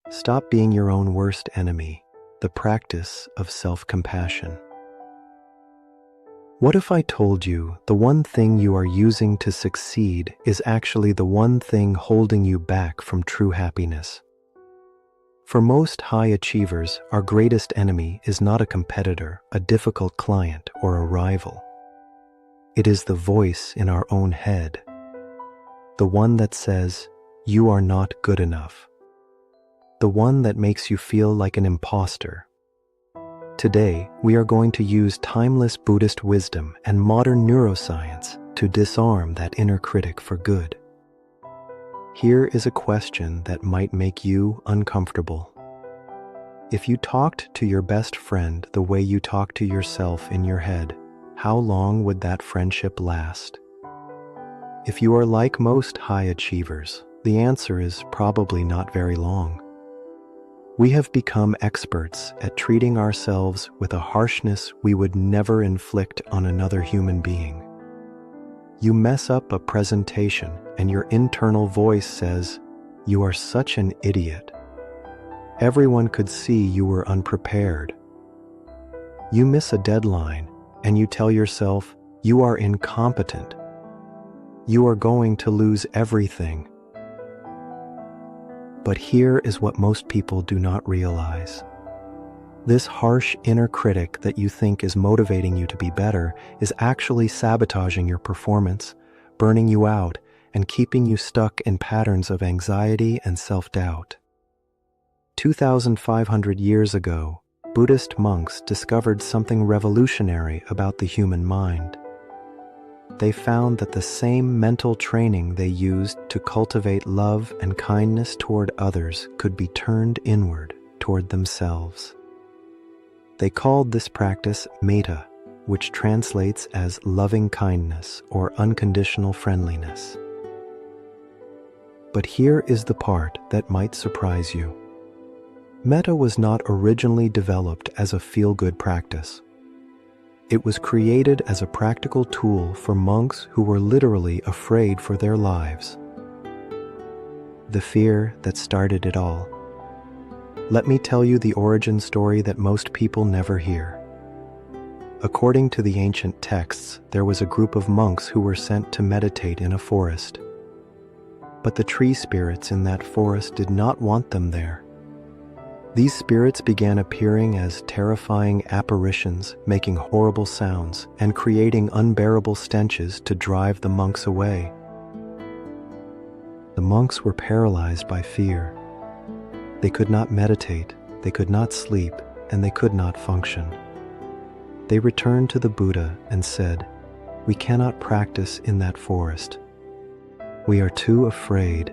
Stop being your own worst enemy, the practice of self-compassion. What if I told you the one thing you are using to succeed is actually the one thing holding you back from true happiness? For most high achievers, our greatest enemy is not a competitor, a difficult client, or a rival. It is the voice in our own head, the one that says, "You are not good enough," the one that makes you feel like an imposter. Today, we are going to use timeless Buddhist wisdom and modern neuroscience to disarm that inner critic for good. Here is a question that might make you uncomfortable. If you talked to your best friend the way you talk to yourself in your head, how long would that friendship last? If you are like most high achievers, the answer is probably not very long. We have become experts at treating ourselves with a harshness we would never inflict on another human being. You mess up a presentation and your internal voice says, "You are such an idiot." Everyone could see you were unprepared. You miss a deadline and you tell yourself, "You are incompetent. You are going to lose everything." But here is what most people do not realize. This harsh inner critic that you think is motivating you to be better is actually sabotaging your performance, burning you out, and keeping you stuck in patterns of anxiety and self-doubt. 2,500 years ago, Buddhist monks discovered something revolutionary about the human mind. They found that the same mental training they used to cultivate love and kindness toward others could be turned inward toward themselves. They called this practice Metta, which translates as loving kindness or unconditional friendliness. But here is the part that might surprise you. Metta was not originally developed as a feel-good practice. It was created as a practical tool for monks who were literally afraid for their lives. The fear that started it all. Let me tell you the origin story that most people never hear. According to the ancient texts, there was a group of monks who were sent to meditate in a forest. But the tree spirits in that forest did not want them there. These spirits began appearing as terrifying apparitions, making horrible sounds and creating unbearable stenches to drive the monks away. The monks were paralyzed by fear. They could not meditate, they could not sleep, and they could not function. They returned to the Buddha and said, "We cannot practice in that forest. We are too afraid."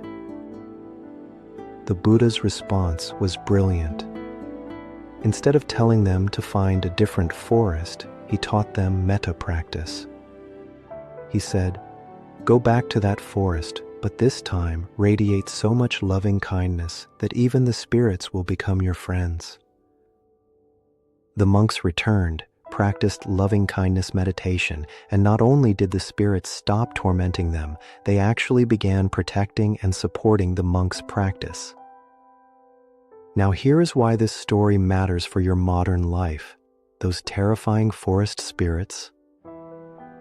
The Buddha's response was brilliant. Instead of telling them to find a different forest, he taught them metta practice. He said, "Go back to that forest, but this time radiate so much loving kindness that even the spirits will become your friends." The monks returned, practiced loving kindness meditation, and not only did the spirits stop tormenting them, they actually began protecting and supporting the monks' practice. Now here is why this story matters for your modern life. Those terrifying forest spirits.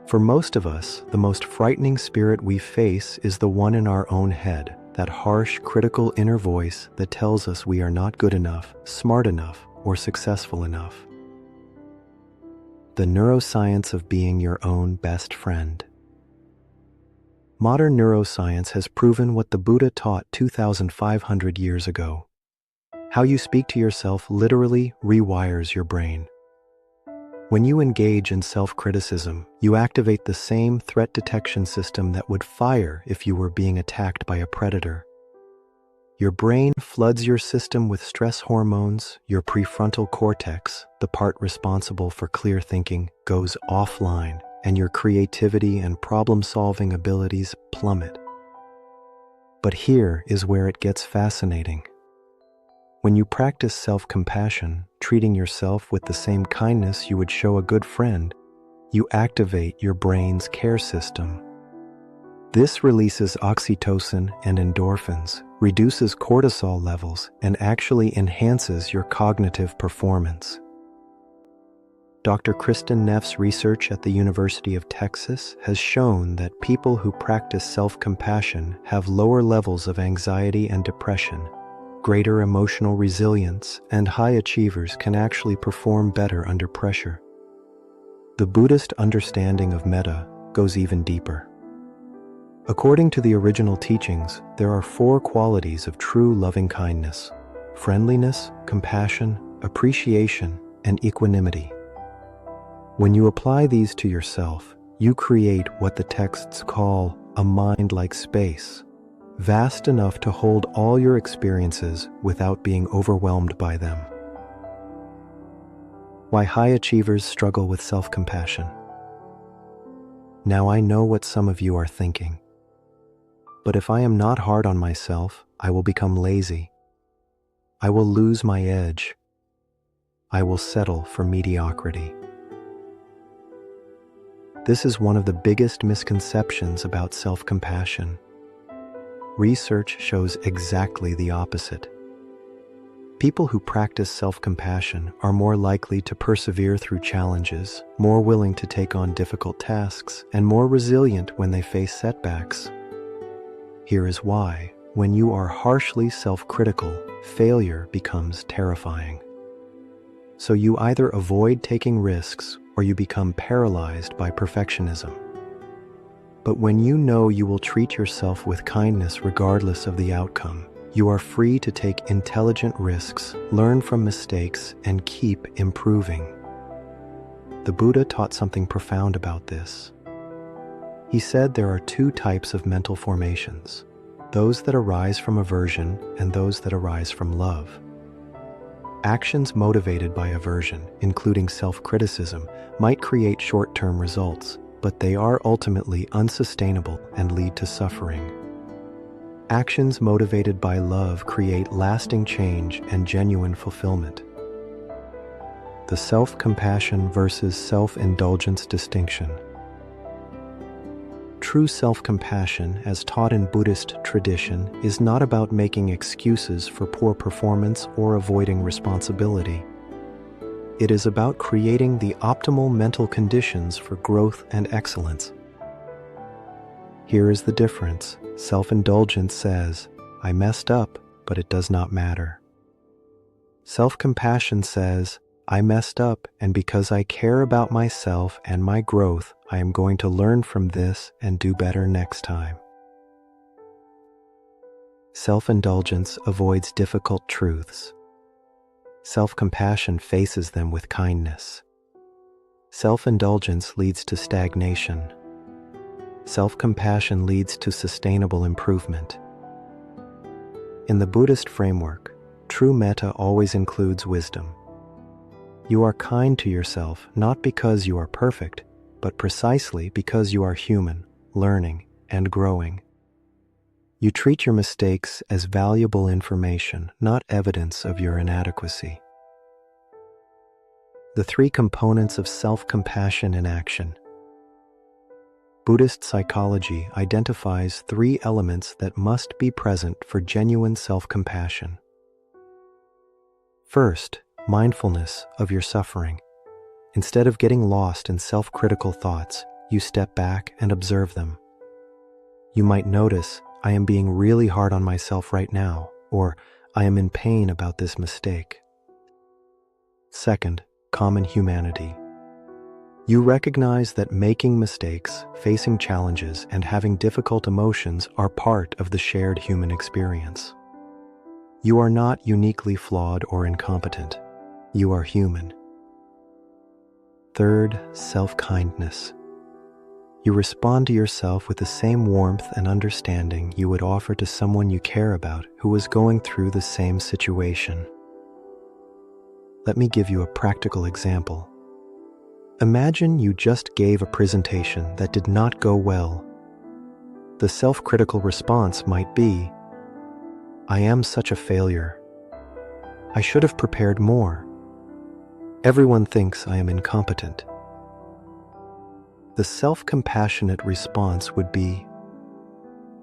For most of us, the most frightening spirit we face is the one in our own head, that harsh, critical inner voice that tells us we are not good enough, smart enough, or successful enough. The neuroscience of being your own best friend. Modern neuroscience has proven what the Buddha taught 2,500 years ago. How you speak to yourself literally rewires your brain. When you engage in self-criticism, you activate the same threat detection system that would fire if you were being attacked by a predator. Your brain floods your system with stress hormones, your prefrontal cortex, the part responsible for clear thinking, goes offline, and your creativity and problem-solving abilities plummet. But here is where it gets fascinating. When you practice self-compassion, treating yourself with the same kindness you would show a good friend, you activate your brain's care system. This releases oxytocin and endorphins, reduces cortisol levels, and actually enhances your cognitive performance. Dr. Kristinneff's research at the University of Texas has shown that people who practice self-compassion have lower levels of anxiety and depression, greater emotional resilience, and high achievers can actually perform better under pressure. The Buddhist understanding of Metta goes even deeper. According to the original teachings, there are 4 qualities of true loving-kindness: friendliness, compassion, appreciation, and equanimity. When you apply these to yourself, you create what the texts call a mind-like space, vast enough to hold all your experiences without being overwhelmed by them. Why high achievers struggle with self-compassion. Now I know what some of you are thinking. But if I am not hard on myself, I will become lazy. I will lose my edge. I will settle for mediocrity. This is one of the biggest misconceptions about self-compassion. Research shows exactly the opposite. People who practice self-compassion are more likely to persevere through challenges, more willing to take on difficult tasks, and more resilient when they face setbacks. Here is why. When you are harshly self-critical, failure becomes terrifying. So you either avoid taking risks or you become paralyzed by perfectionism. But when you know you will treat yourself with kindness regardless of the outcome, you are free to take intelligent risks, learn from mistakes, and keep improving. The Buddha taught something profound about this. He said there are 2 types of mental formations: those that arise from aversion and those that arise from love. Actions motivated by aversion, including self-criticism, might create short-term results, but they are ultimately unsustainable and lead to suffering. Actions motivated by love create lasting change and genuine fulfillment. The self-compassion versus self-indulgence distinction. True self-compassion, as taught in Buddhist tradition, is not about making excuses for poor performance or avoiding responsibility. It is about creating the optimal mental conditions for growth and excellence. Here is the difference. Self-indulgence says, "I messed up, but it does not matter." Self-compassion says, "I messed up, and because I care about myself and my growth, I am going to learn from this and do better next time." Self-indulgence avoids difficult truths. Self-compassion faces them with kindness. Self-indulgence leads to stagnation. Self-compassion leads to sustainable improvement. In the Buddhist framework, true metta always includes wisdom. You are kind to yourself not because you are perfect, but precisely because you are human, learning, and growing. You treat your mistakes as valuable information, not evidence of your inadequacy. The 3 components of self-compassion in action. Buddhist psychology identifies 3 elements that must be present for genuine self-compassion. First, mindfulness of your suffering. Instead of getting lost in self-critical thoughts, you step back and observe them. You might notice, "I am being really hard on myself right now," or "I am in pain about this mistake." Second, common humanity. You recognize that making mistakes, facing challenges, and having difficult emotions are part of the shared human experience. You are not uniquely flawed or incompetent. You are human. Third, self-kindness. You respond to yourself with the same warmth and understanding you would offer to someone you care about who was going through the same situation. Let me give you a practical example. Imagine you just gave a presentation that did not go well. The self-critical response might be, "I am such a failure. I should have prepared more. Everyone thinks I am incompetent." The self-compassionate response would be,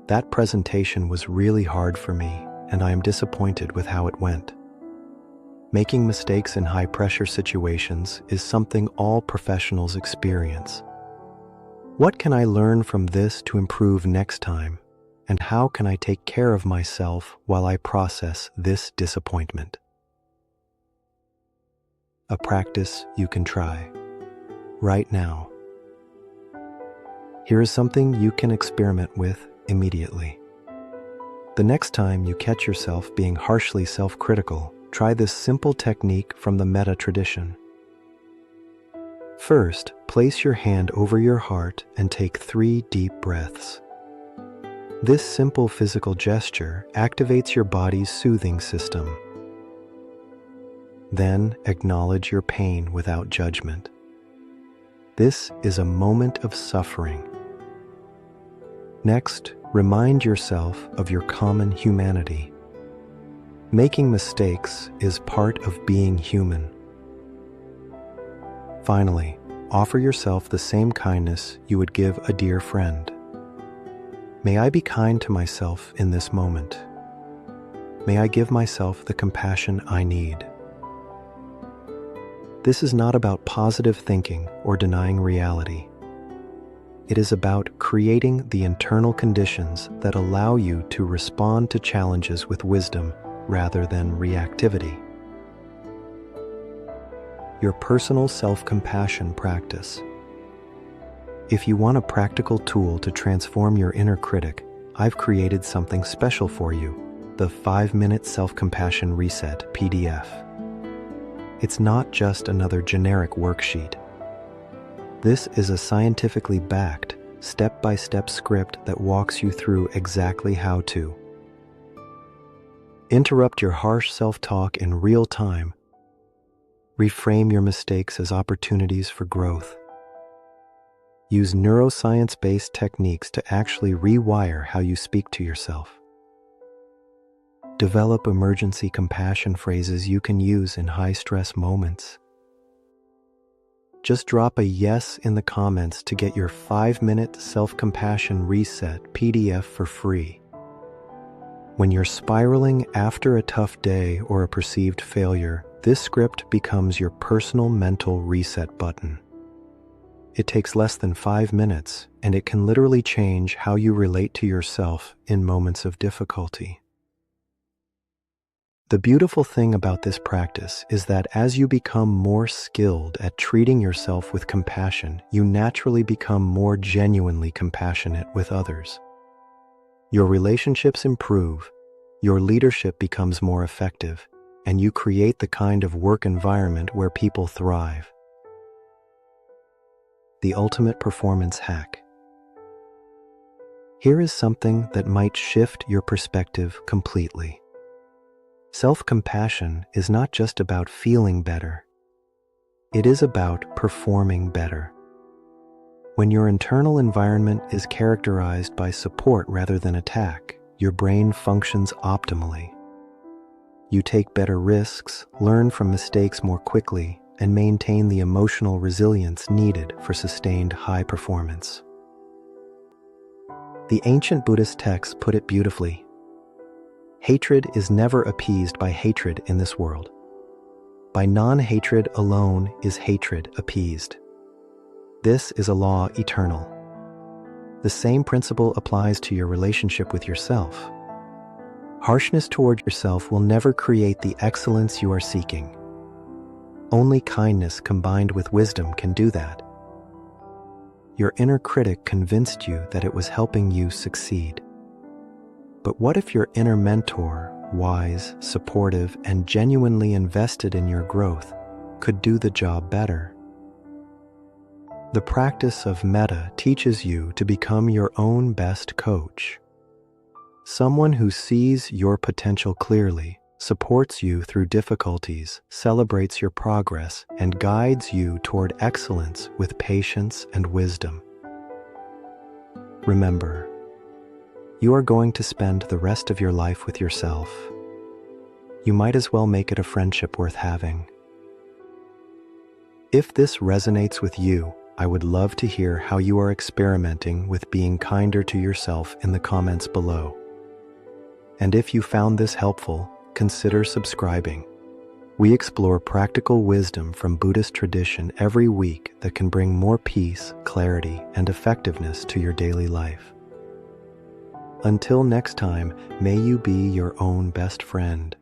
That presentation was really hard for me, and I am disappointed with how it went. Making mistakes in high-pressure situations is something all professionals experience. What can I learn from this to improve next time, and how can I take care of myself while I process this disappointment? A practice you can try right now. Here is something you can experiment with immediately. The next time you catch yourself being harshly self-critical, try this simple technique from the Metta tradition. First, place your hand over your heart and take 3 deep breaths. This simple physical gesture activates your body's soothing system. Then, acknowledge your pain without judgment. This is a moment of suffering. Next, remind yourself of your common humanity. Making mistakes is part of being human. Finally, offer yourself the same kindness you would give a dear friend. May I be kind to myself in this moment. May I give myself the compassion I need. This is not about positive thinking or denying reality. It is about creating the internal conditions that allow you to respond to challenges with wisdom rather than reactivity. Your personal self-compassion practice. If you want a practical tool to transform your inner critic, I've created something special for you, the 5-Minute Self-Compassion Reset PDF. It's not just another generic worksheet. This is a scientifically backed, step-by-step script that walks you through exactly how to interrupt your harsh self-talk in real time, reframe your mistakes as opportunities for growth, use neuroscience-based techniques to actually rewire how you speak to yourself, develop emergency compassion phrases you can use in high-stress moments. Just drop a yes in the comments to get your 5-Minute Self-Compassion Reset PDF for free. When you're spiraling after a tough day or a perceived failure, this script becomes your personal mental reset button. It takes less than 5 minutes, and it can literally change how you relate to yourself in moments of difficulty. The beautiful thing about this practice is that as you become more skilled at treating yourself with compassion, you naturally become more genuinely compassionate with others. Your relationships improve, your leadership becomes more effective, and you create the kind of work environment where people thrive. The ultimate performance hack. Here is something that might shift your perspective completely. Self-compassion is not just about feeling better. It is about performing better. When your internal environment is characterized by support rather than attack, your brain functions optimally. You take better risks, learn from mistakes more quickly, and maintain the emotional resilience needed for sustained high performance. The ancient Buddhist texts put it beautifully. Hatred is never appeased by hatred in this world. By non-hatred alone is hatred appeased. This is a law eternal. The same principle applies to your relationship with yourself. Harshness toward yourself will never create the excellence you are seeking. Only kindness combined with wisdom can do that. Your inner critic convinced you that it was helping you succeed. But what if your inner mentor, wise, supportive, and genuinely invested in your growth, could do the job better? The practice of Metta teaches you to become your own best coach. Someone who sees your potential clearly, supports you through difficulties, celebrates your progress, and guides you toward excellence with patience and wisdom. Remember, you are going to spend the rest of your life with yourself. You might as well make it a friendship worth having. If this resonates with you, I would love to hear how you are experimenting with being kinder to yourself in the comments below. And if you found this helpful, consider subscribing. We explore practical wisdom from Buddhist tradition every week that can bring more peace, clarity, and effectiveness to your daily life. Until next time, may you be your own best friend.